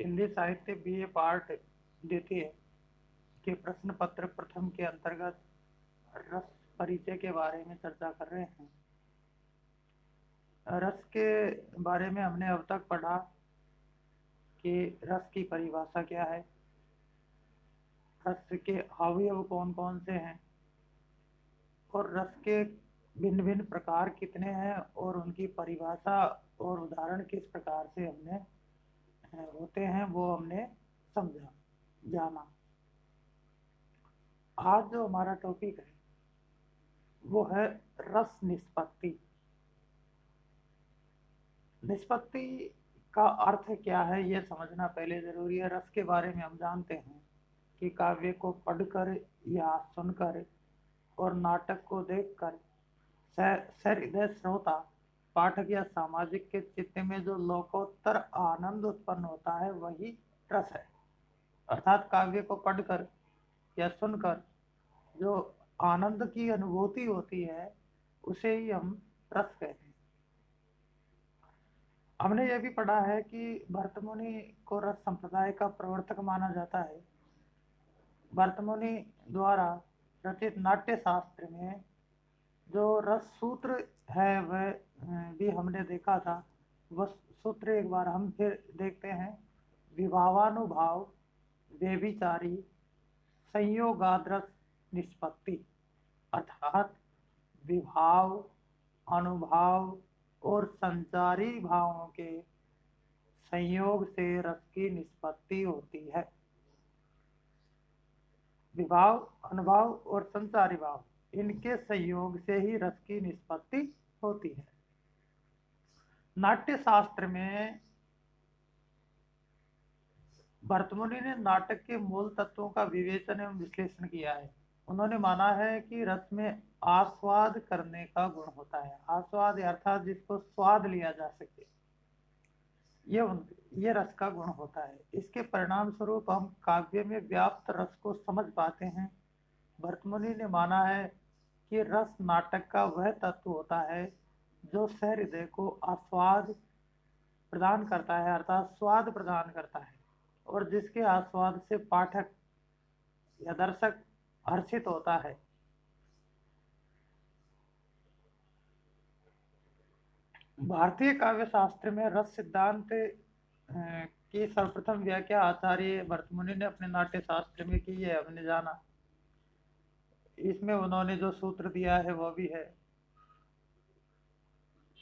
हिंदी साहित्य BA part द्वितीय के प्रश्न पत्र प्रथम के अंतर्गत रस परिचय के बारे में चर्चा कर रहे हैं। रस के बारे में हमने अब तक पढ़ा कि रस की परिभाषा क्या है, रस के अवयव कौन कौन से हैं और रस के भिन्न भिन्न प्रकार कितने हैं और उनकी परिभाषा और उदाहरण किस प्रकार से हमने होते हैं वो हमने समझा जाना। आज जो हमारा टॉपिक है वो है रस निष्पत्ति। निष्पत्ति का अर्थ क्या है ये समझना पहले जरूरी है। रस के बारे में हम जानते हैं कि काव्य को पढ़कर या सुनकर और नाटक को देखकर सहृदय श्रोता पाठक या सामाजिक के चित्त में जो लोकोत्तर आनंद उत्पन्न होता है वही रस है। अर्थात काव्य को पढ़कर या सुनकर जो आनंद की अनुभूति होती है उसे ही हम रस कहते हैं। हमने यह भी पढ़ा है कि भरतमुनि को रस संप्रदाय का प्रवर्तक माना जाता है। भरतमुनि द्वारा रचित नाट्य शास्त्र में जो रस सूत्र है वह भी हमने देखा था। वह सूत्र एक बार हम फिर देखते हैं। विभावानुभाव व्यभिचारी संयोगाद्रस निष्पत्ति, अर्थात विभाव, अनुभाव और संचारी भावों के संयोग से रस की निष्पत्ति होती है। विभाव, अनुभाव और संचारी भाव, इनके संयोग से ही रस की निष्पत्ति होती है। नाट्य शास्त्र में भरतमुनि ने नाटक के मूल तत्वों का विवेचन एवं विश्लेषण किया है। उन्होंने माना है कि रस में आस्वाद करने का गुण होता है। आस्वाद अर्थात जिसको स्वाद लिया जा सके, ये रस का गुण होता है। इसके परिणाम स्वरूप हम काव्य में व्याप्त रस को समझ पाते हैं। भरतमुनि ने माना है कि रस नाटक का वह तत्व होता है जो सहृदय को आस्वाद प्रदान करता है, अर्थात स्वाद प्रदान करता है, और जिसके आस्वाद से पाठक या दर्शक हर्षित होता है। भारतीय काव्य शास्त्र में रस सिद्धांत की सर्वप्रथम व्याख्या आचार्य भरतमुनि ने अपने नाट्य शास्त्र में की है, हमने जाना। इसमें उन्होंने जो सूत्र दिया है वो भी है।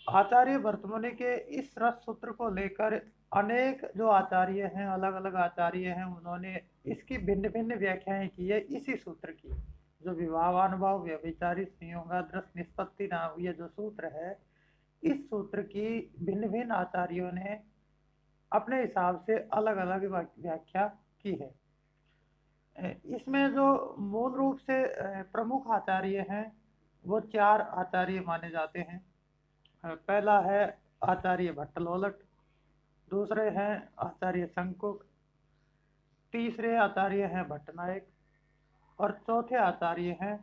आचार्य भरतमुनि के इस रस सूत्र को लेकर अनेक जो आचार्य हैं, अलग अलग आचार्य हैं, उन्होंने इसकी भिन्न भिन्न व्याख्याएं की है इसी सूत्र की। जो विभावानुभाव व्यभिचारी संयोगाद्रस निष्पत्ति नाम ये जो सूत्र है, इस सूत्र की भिन्न भिन्न आचार्यों ने अपने हिसाब से अलग अलग व्याख्या की है। इसमें जो मूल रूप से प्रमुख आचार्य हैं वो चार आचार्य माने जाते हैं। पहला है आचार्य भट्टलोलट, दूसरे हैं आचार्य शंकुक, तीसरे आचार्य हैं भट्टनायक और चौथे आचार्य हैं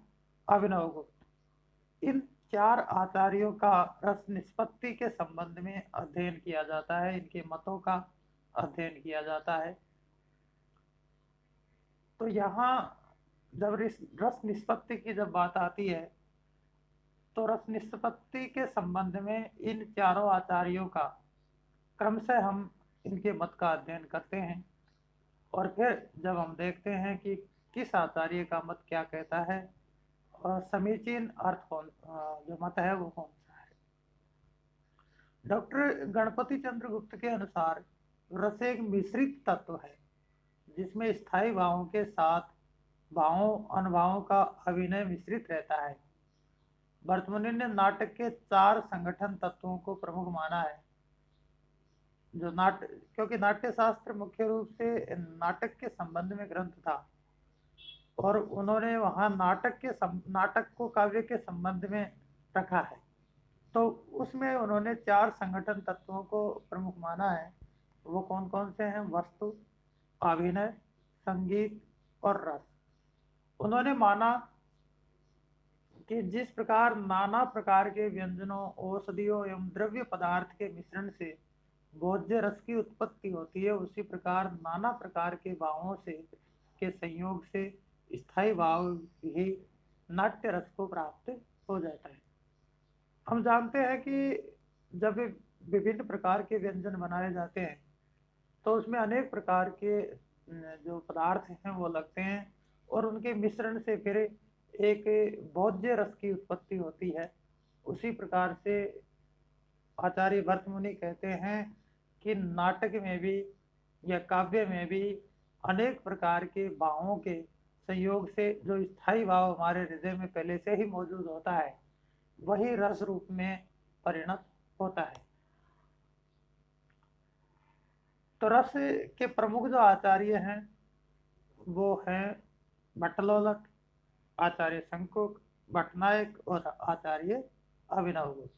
अभिनवगुप्त। इन चार आचार्यों का रस निष्पत्ति के संबंध में अध्ययन किया जाता है, इनके मतों का अध्ययन किया जाता है। तो यहाँ जब रस निष्पत्ति की जब बात आती है तो रस निष्पत्ति के संबंध में इन चारों आचार्यों का क्रमशः हम इनके मत का अध्ययन करते हैं और फिर जब हम देखते हैं कि किस आचार्य का मत क्या कहता है और समीचीन अर्थ कौन जो मत है वो कौन सा है। डॉक्टर गणपति चंद्र गुप्त के अनुसार रस एक मिश्रित तत्व है जिसमें स्थायी भावों के साथ भावों अनुभावों का अभिनय मिश्रित रहता है। भरतमुनि ने नाटक के चार संगठन तत्वों को प्रमुख माना है। जो क्योंकि नाट्य शास्त्र मुख्य रूप से नाटक के संबंध में ग्रंथ था और उन्होंने वहाँ नाटक को काव्य के संबंध में रखा है, तो उसमें उन्होंने चार संगठन तत्वों को प्रमुख माना है। वो कौन कौन से हैं? वस्तु, अभिनय, संगीत और रस। उन्होंने माना कि जिस प्रकार नाना प्रकार के व्यंजनों, औषधियों एवं द्रव्य पदार्थ के मिश्रण से भोज्य रस की उत्पत्ति होती है, उसी प्रकार नाना प्रकार के भावों से के संयोग से स्थायी भाव ही नाट्य रस को प्राप्त हो जाता है। हम जानते हैं कि जब विभिन्न प्रकार के व्यंजन बनाए जाते हैं तो उसमें अनेक प्रकार के जो पदार्थ हैं वो लगते हैं और उनके मिश्रण से फिर एक भोज्य रस की उत्पत्ति होती है। उसी प्रकार से आचार्य भरत मुनि कहते हैं कि नाटक में भी या काव्य में भी अनेक प्रकार के भावों के संयोग से जो स्थायी भाव हमारे हृदय में पहले से ही मौजूद होता है वही रस रूप में परिणत होता है। तो रस के प्रमुख जो आचार्य हैं वो हैं भट्टलोलट, आचार्य शंकुक, भट्टनायक और आचार्य अभिनवगुप्त।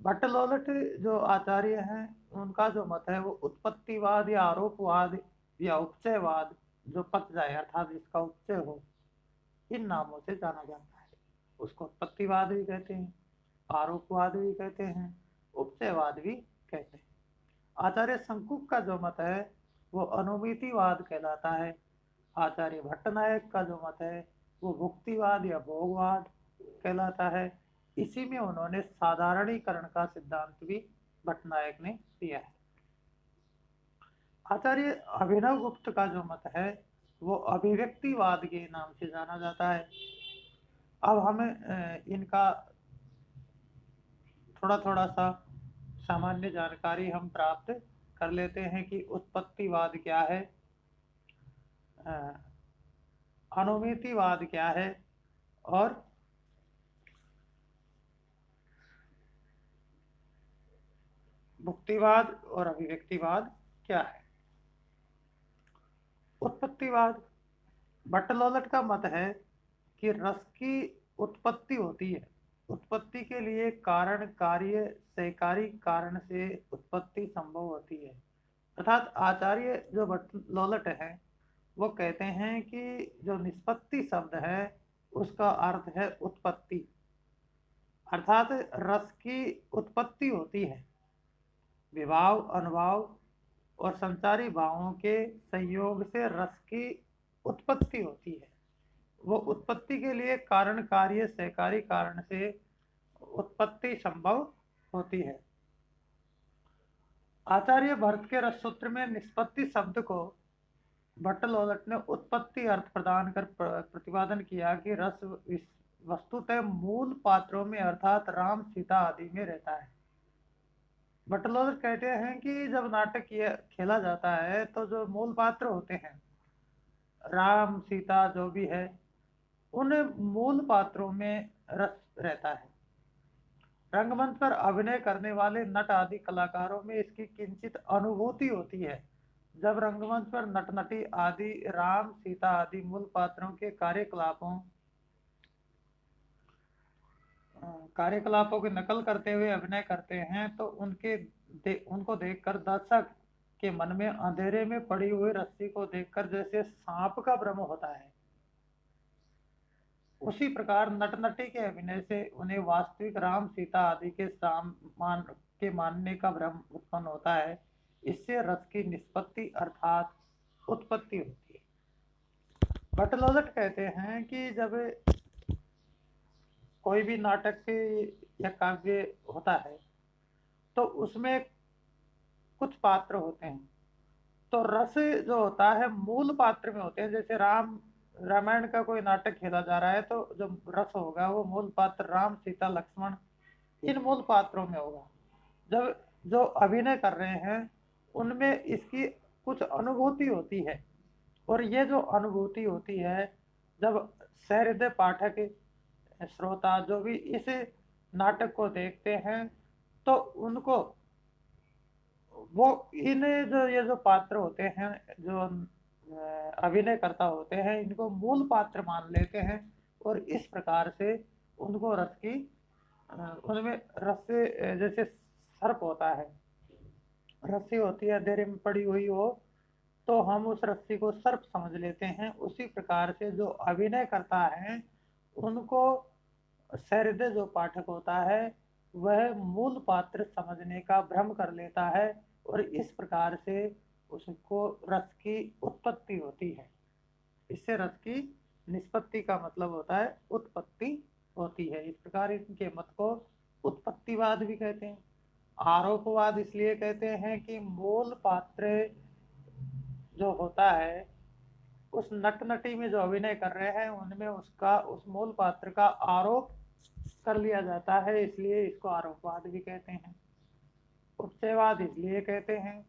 भट्टलोलट जो आचार्य हैं उनका जो मत है वो उत्पत्तिवाद या आरोपवाद या उपचयवाद जो पच जाए अर्थात जिसका उपचय हो, इन नामों से जाना जाता है। उसको उत्पत्तिवाद भी कहते हैं, आरोपवाद भी कहते हैं, उपचयवाद भी कहते हैं। आचार्य शंकुक का जो मत है वो अनुमितिवाद कहलाता है। आचार्य भट्टनायक का जो मत है वो भुक्तिवाद या भोगवाद कहलाता है। इसी में उन्होंने साधारणीकरण का सिद्धांत भी भट्टनायक ने दिया है। आचार्य अभिनव गुप्त का जो मत है वो अभिव्यक्तिवाद के नाम से जाना जाता है। अब हमें इनका थोड़ा थोड़ा सा सामान्य जानकारी हम प्राप्त कर लेते हैं कि उत्पत्तिवाद क्या है, अनुमितिवाद क्या है और भुक्तिवाद और अभिव्यक्तिवाद क्या है। उत्पत्तिवाद, भट्टलोलट का मत है कि रस की उत्पत्ति होती है, उत्पत्ति के लिए कारण कार्य सहकारी कारण से उत्पत्ति संभव होती है। अर्थात आचार्य जो भट्टलोलट है वो कहते हैं कि जो निष्पत्ति शब्द है उसका अर्थ है उत्पत्ति, अर्थात रस की उत्पत्ति होती है। विभाव, अनुभाव और संचारी भावों के संयोग से रस की उत्पत्ति होती है। वो उत्पत्ति के लिए कारण कार्य सहकारी कारण से उत्पत्ति संभव होती है। आचार्य भरत के रस सूत्र में निष्पत्ति शब्द को भट्टलोलट ने उत्पत्ति अर्थ प्रदान कर प्रतिपादन किया कि रस वस्तुतः मूल पात्रों में अर्थात राम सीता आदि में रहता है। भट्टलोलट कहते हैं कि जब नाटक खेला जाता है तो जो मूल पात्र होते हैं राम सीता जो भी है उन मूल पात्रों में रस रहता है। रंगमंच पर अभिनय करने वाले नट आदि कलाकारों में इसकी किंचित अनुभूति होती है। जब रंगमंच पर नट नटी आदि राम सीता आदि मूल पात्रों के कार्यकलापों की नकल करते हुए अभिनय करते हैं तो उनको देखकर दर्शक के मन में अंधेरे में पड़ी हुई रस्सी को देखकर जैसे सांप का भ्रम होता है, उसी प्रकार नट नटी के अभिनय से उन्हें वास्तविक राम सीता आदि के सामान के मानने का भ्रम उत्पन्न होता है। इससे रस की निष्पत्ति अर्थात उत्पत्ति होती है। भट्टलोलट कहते हैं कि जब कोई भी नाटक या काव्य होता है तो उसमें कुछ पात्र होते हैं, तो रस जो होता है मूल पात्र में होते हैं। जैसे रामायण का कोई नाटक खेला जा रहा है तो जो रस होगा वो मूल पात्र राम सीता लक्ष्मण इन मूल पात्रों में होगा। जब जो अभिनय कर रहे हैं उनमें इसकी कुछ अनुभूति होती है और ये जो अनुभूति होती है जब सहृदय पाठक श्रोता जो भी इस नाटक को देखते हैं तो उनको वो इन ये जो पात्र होते हैं जो अभिनय करता होते हैं इनको मूल पात्र मान लेते हैं और इस प्रकार से उनको रस की उनमें रस से जैसे सर्प होता है, रस्सी होती है अंधेरे में पड़ी हुई हो तो हम उस रस्सी को सर्प समझ लेते हैं। उसी प्रकार से जो अभिनय करता है उनको सहृदय जो पाठक होता है वह मूल पात्र समझने का भ्रम कर लेता है और इस प्रकार से उसको रस की उत्पत्ति होती है। इससे रस की निष्पत्ति का मतलब होता है उत्पत्ति होती है। इस प्रकार इनके मत को उत्पत्तिवाद भी कहते हैं। आरोपवाद इसलिए कहते हैं कि मूल पात्र जो होता है उस नट नटी में जो अभिनय कर रहे हैं उनमें उसका उस मूल पात्र का आरोप कर लिया जाता है, इसलिए इसको आरोपवाद भी कहते हैं। उपचयवाद इसलिए कहते हैं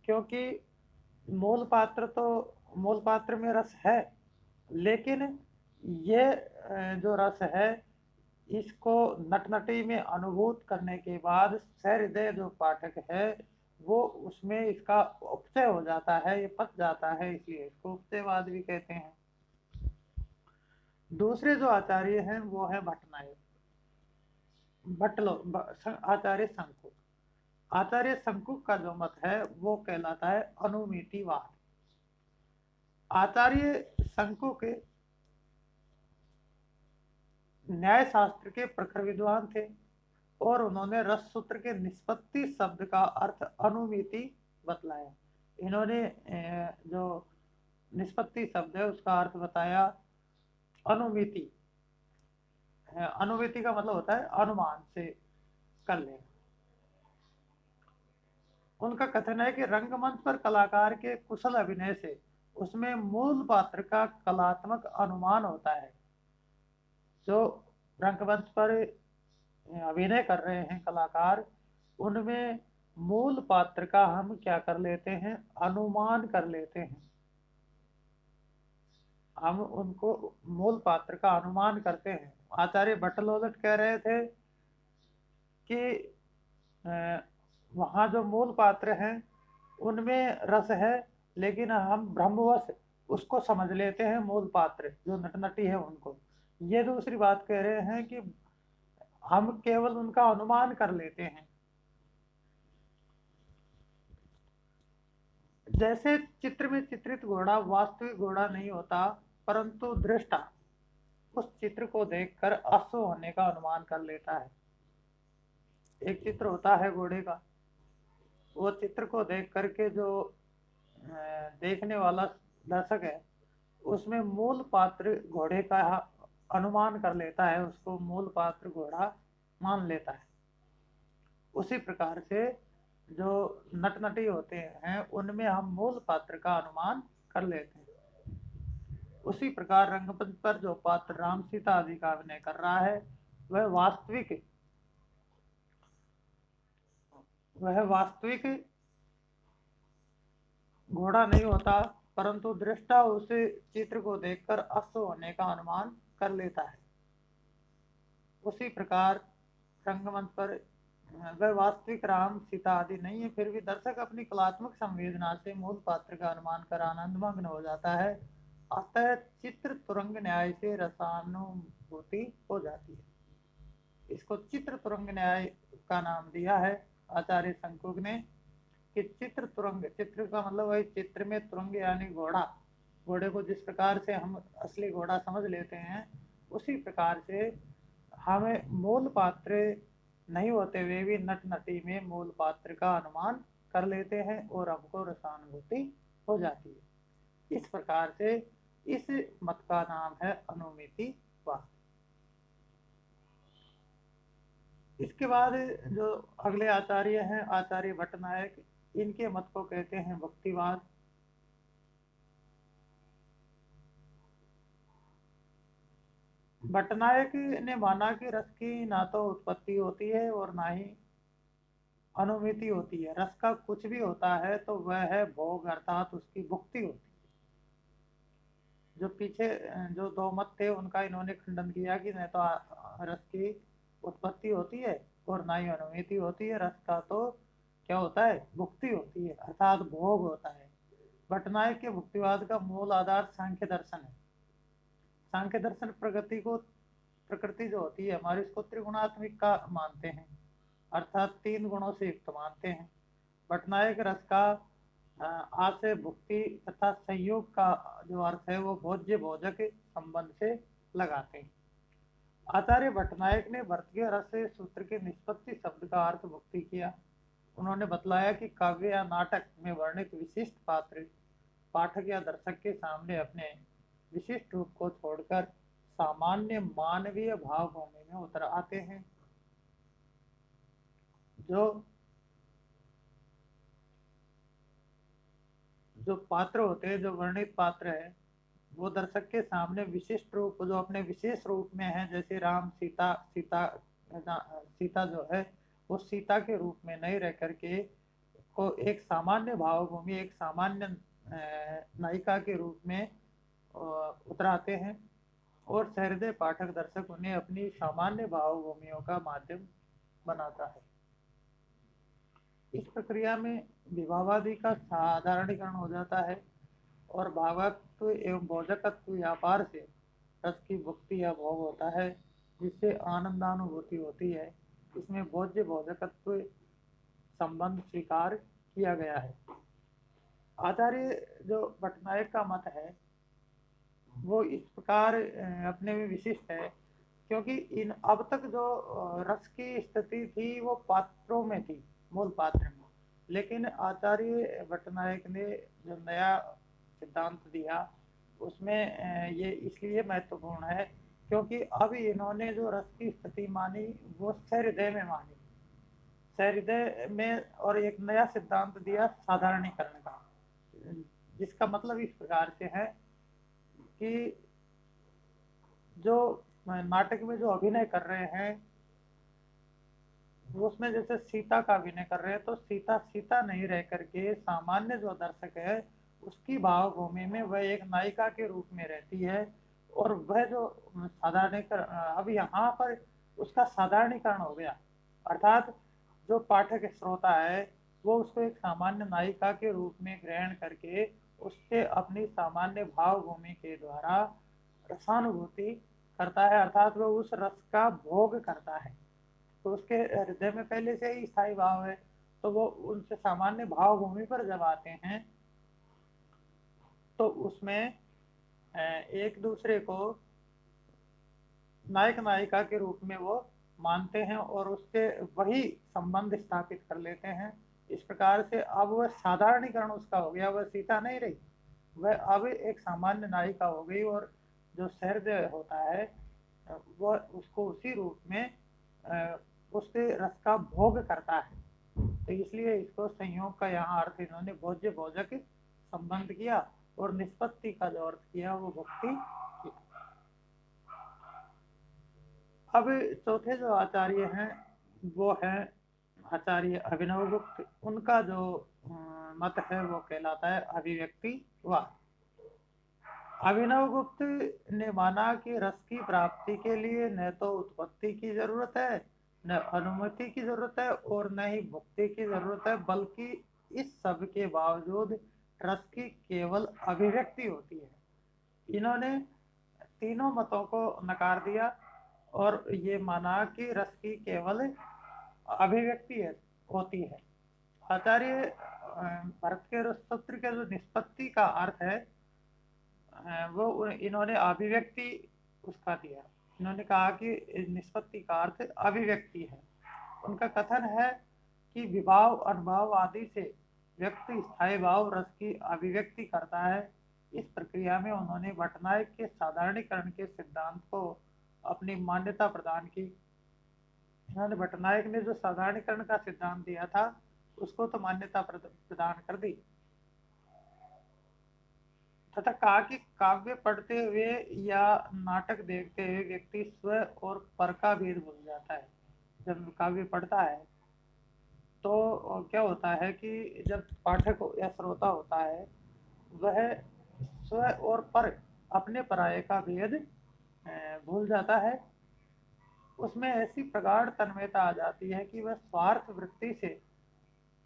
क्योंकि मूल पात्र में रस है, लेकिन ये जो रस है इसको नटनटी में अनुभूत करने के बाद सहृदय जो पाठक है वो उसमें इसका उपचय हो जाता है, ये पच जाता है, इसलिए इसको उपचयवाद भी कहते हैं। दूसरे जो आचार्य हैं वो है भट्टनायक, आचार्य शंकुक। आचार्य शंकुक का जो मत है वो कहलाता है अनुमितिवाद। आचार्य शंकुक न्याय शास्त्र के प्रखर विद्वान थे और उन्होंने रस सूत्र के निष्पत्ति शब्द का अर्थ अनुमिति बतलाया। इन्होंने जो निष्पत्ति शब्द है उसका अर्थ बताया अनुमिति। अनुमिति का मतलब होता है अनुमान से कर लेना। उनका कथन है कि रंगमंच पर कलाकार के कुशल अभिनय से उसमें मूल पात्र का कलात्मक अनुमान होता है। जो रंगमंच पर अभिनय कर रहे हैं कलाकार, उनमें मूल पात्र का हम क्या कर लेते हैं, अनुमान कर लेते हैं। हम उनको मूल पात्र का अनुमान करते हैं। आचार्य भट्टलोलट कह रहे थे कि वहाँ जो मूल पात्र हैं उनमें रस है, लेकिन हम ब्रह्मवश उसको समझ लेते हैं मूल पात्र जो नटनटी है उनको। ये दूसरी बात कह रहे हैं कि हम केवल उनका अनुमान कर लेते हैं। जैसे चित्र में चित्रित घोड़ा वास्तविक घोड़ा नहीं होता, परंतु दृष्टा उस चित्र को देखकर अश्व होने का अनुमान कर लेता है। एक चित्र होता है घोड़े का, वो चित्र को देख करके जो देखने वाला दर्शक है उसमें मूल पात्र घोड़े का अनुमान कर लेता है, उसको मूल पात्र घोड़ा मान लेता है। उसी प्रकार से जो नटनटी होते हैं उनमें हम मूल पात्र का अनुमान कर लेते हैं। उसी प्रकार रंगमंच पर जो पात्र राम सीता आदि का अभिनय कर रहा है वह वास्तविक घोड़ा नहीं होता, परंतु दृष्टा उस चित्र को देखकर अश्व होने का अनुमान कर लेता है। उसी प्रकार रंगमंच पर वह वास्तविक राम सीता आदि नहीं है, फिर भी दर्शक अपनी कलात्मक संवेदना से मूल पात्र का अनुमान कर आनंदमग्न हो जाता है। अतः चित्र तुरंग न्याय से रसानुभूति हो जाती है। इसको चित्र तुरंग न्याय का नाम दिया है आचार्य शंकुक ने कि चित्र तुरंग, चित्र का मतलब वही चित्र में तुरंग यानी घोड़ा, घोड़े को जिस प्रकार से हम असली घोड़ा समझ लेते हैं उसी प्रकार से हमें मूल पात्र नहीं होते हुए भी नट नटी में मूल पात्र का अनुमान कर लेते हैं और हमको रसानुभूति हो जाती है। इस प्रकार से इस मत का नाम है अनुमितिवाद। इसके बाद जो अगले आचार्य हैं आचार्य भट्टनायक, इनके मत को कहते हैं भक्तिवाद। भट्टनायक ने माना कि रस की ना तो उत्पत्ति होती है और ना ही अनुमिति होती है। रस का कुछ भी होता है तो वह है भोग, अर्थात उसकी भुक्ति होती है। जो पीछे जो दो मत थे उनका इन्होंने खंडन किया कि न तो रस की उत्पत्ति होती है और ना ही अनुमिति होती है, रस का तो क्या होता है, भुक्ति होती है, अर्थात भोग होता है। भट्टनायक के भुक्तिवाद का मूल आधार सांख्य दर्शन है। सांख्य दर्शन प्रकृति जो होती है हमारी, इसको त्रिगुणात्मिक का मानते हैं, अर्थात 3 गुणों से युक्त मानते हैं। भट्टनायक रस का आशय भुक्ति तथा संयोग का जो अर्थ है वो भोज्य भोजक संबंध से लगाते हैं। आचार्य भट्टनायक ने भारतीय रस सूत्र के निष्पत्ति शब्द का अर्थ भक्ति किया। उन्होंने बतलाया कि काव्य या नाटक में वर्णित विशिष्ट पात्र पाठक या दर्शक के सामने अपने विशिष्ट रूप को छोड़कर सामान्य मानवीय भावभूमि में उतर आते हैं। जो जो पात्र होते हैं, जो वर्णित पात्र है, वो दर्शक के सामने विशिष्ट रूप, जो अपने विशेष रूप में है, जैसे राम सीता सीता सीता जो है वो सीता के रूप में नहीं रह करके को एक सामान्य भावभूमि, एक सामान्य नायिका के रूप में उतराते हैं और सहृदय पाठक दर्शक उन्हें अपनी सामान्य भावभूमियों का माध्यम बनाता है। इस प्रक्रिया में विभावादि का साधारणीकरण हो जाता है और भावत्व एवं भोजकत्व व्यापार से रस की भुक्ति या भोग होता है, जिससे आनंदानुभूति होती है। इसमें भोज्य भोजकत्व संबंध स्वीकार किया गया है। आचार्य जो भट्टनायक का मत है वो इस प्रकार अपने में विशिष्ट है, क्योंकि इन अब तक जो रस की स्थिति थी वो पात्रों में थी, मूल पात्र में, लेकिन आचार्य भट्टनायक ने जो नया सिद्धांत दिया उसमें ये इसलिए महत्वपूर्ण है क्योंकि अब इन्होंने जो रस की स्थिति मानी वो सहृदय में मानी, सहृदय में, और एक नया सिद्धांत दिया साधारणीकरण का, जिसका मतलब इस प्रकार से है कि जो नाटक में जो अभिनय कर रहे हैं उसमें जैसे सीता का अभिनय कर रहे हैं तो सीता सीता नहीं रह करके सामान्य जो दर्शक है उसकी भावभूमि में वह एक नायिका के रूप में रहती है, और वह जो साधारणीकरण अब यहाँ पर उसका साधारणीकरण हो गया, अर्थात जो पाठक श्रोता है वो उसको एक सामान्य नायिका के रूप में ग्रहण करके उससे अपनी सामान्य भावभूमि के द्वारा रसानुभूति करता है, अर्थात वो उस रस का भोग करता है। तो उसके हृदय में पहले से ही स्थायी भाव है, तो वो उनसे सामान्य भावभूमि पर जब आते हैं तो उसमें एक दूसरे को नायक नायिका के रूप में वो मानते हैं और उससे वही संबंध स्थापित कर लेते हैं। इस प्रकार से अब वह साधारणीकरण उसका हो गया, वह सीता नहीं रही, वह अब एक सामान्य नायिका हो गई, और जो सहृदय होता है वह उसको उसी रूप में उसके रस का भोग करता है। तो इसलिए इसको संयोग का यहाँ अर्थ इन्होंने भोज्य भोजक संबंध किया और निष्पत्ति का जो अर्थ किया वो भक्ति। अब चौथे जो आचार्य हैं वो है आचार्य अभिनवगुप्त। उनका जो मत है वो कहलाता है अभिव्यक्तिवाद। अभिनवगुप्त ने माना कि रस की प्राप्ति के लिए न तो उत्पत्ति की जरूरत है, न अनुमति की जरूरत है और न ही भुक्ति की जरूरत है, बल्कि इस सब के बावजूद रस की केवल अभिव्यक्ति होती है। इन्होंने तीनों मतों को नकार दिया और ये माना कि रस की केवल अभिव्यक्ति होती है। आचार्य भरत के रस सूत्र के जो निष्पत्ति का अर्थ है वो इन्होंने अभिव्यक्ति उसका दिया। इन्होंने कहा कि निष्पत्ति का अर्थ अभिव्यक्ति है। उनका कथन है कि विभाव अनुभाव आदि से व्यक्ति स्थायी भाव रस की अभिव्यक्ति करता है। इस प्रक्रिया में उन्होंने भट्टनायक के साधारणीकरण के सिद्धांत को अपनी मान्यता प्रदान की। इन्होंने भट्टनायक ने जो साधारणीकरण का सिद्धांत दिया था उसको तो मान्यता प्रदान कर दी, तथा कहा कि काव्य पढ़ते हुए या नाटक देखते हुए व्यक्ति स्व और पर का भेद भूल जाता है। जब काव्य पढ़ता है तो क्या होता है कि जब पाठक या श्रोता होता है वह स्व और पर, अपने पराये का भेद भूल जाता है। उसमें ऐसी प्रगाढ़ तन्मयता आ जाती है कि वह स्वार्थ वृत्ति से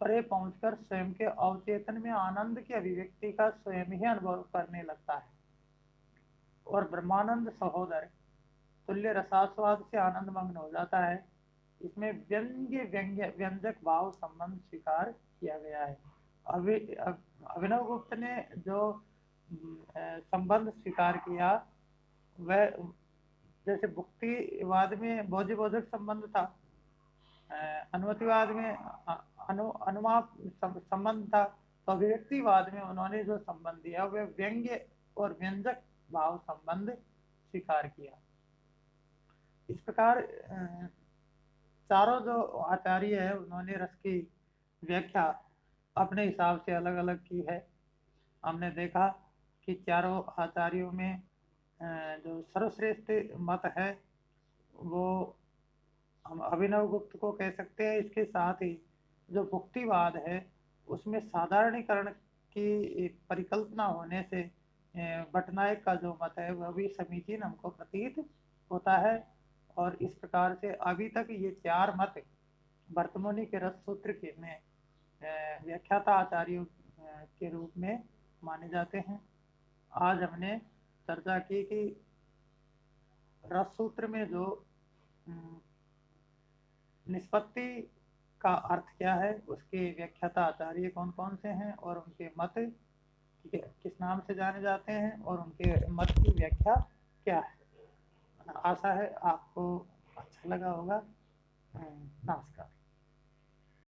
परे पहुंचकर स्वयं के अवचेतन में आनंद की अभिव्यक्ति का स्वयं ही अनुभव करने लगता है और ब्रह्मानंद सहोदर तुल्य रसास्वाद से आनंद मग्न हो जाता है। इसमें व्यंजक भाव संबंध स्वीकार किया गया है। अभिनव गुप्त ने जो संबंध स्वीकार किया वह जैसे भुक्तिवाद में भोज्य-बोधक संबंध था, अनुमतिवाद में अनुमाप संबंध था, तो अभिव्यक्तिवाद में उन्होंने जो संबंध दिया वह व्यंग्य और व्यंजक भाव संबंध स्वीकार किया। इस प्रकार चारों जो आचार्य है उन्होंने रस की व्याख्या अपने हिसाब से अलग अलग की है। हमने देखा कि चारों आचार्यों में जो सर्वश्रेष्ठ मत है वो हम अभिनव गुप्त को कह सकते हैं। इसके साथ ही जो भुक्तिवाद है उसमें साधारणीकरण की परिकल्पना होने से भट्टनायक का जो मत है वह भी समीचीन हमको प्रतीत होता है। और इस प्रकार से अभी तक ये चार मत भर्तमुनि के रस सूत्र के में व्याख्याता आचार्यों के रूप में माने जाते हैं। आज हमने चर्चा की कि रस सूत्र में जो निष्पत्ति का अर्थ क्या है, उसके व्याख्याता आचार्य कौन कौन से हैं और उनके मत किस नाम से जाने जाते हैं और उनके मत की व्याख्या क्या है। आशा है आपको अच्छा लगा होगा। नमस्कार।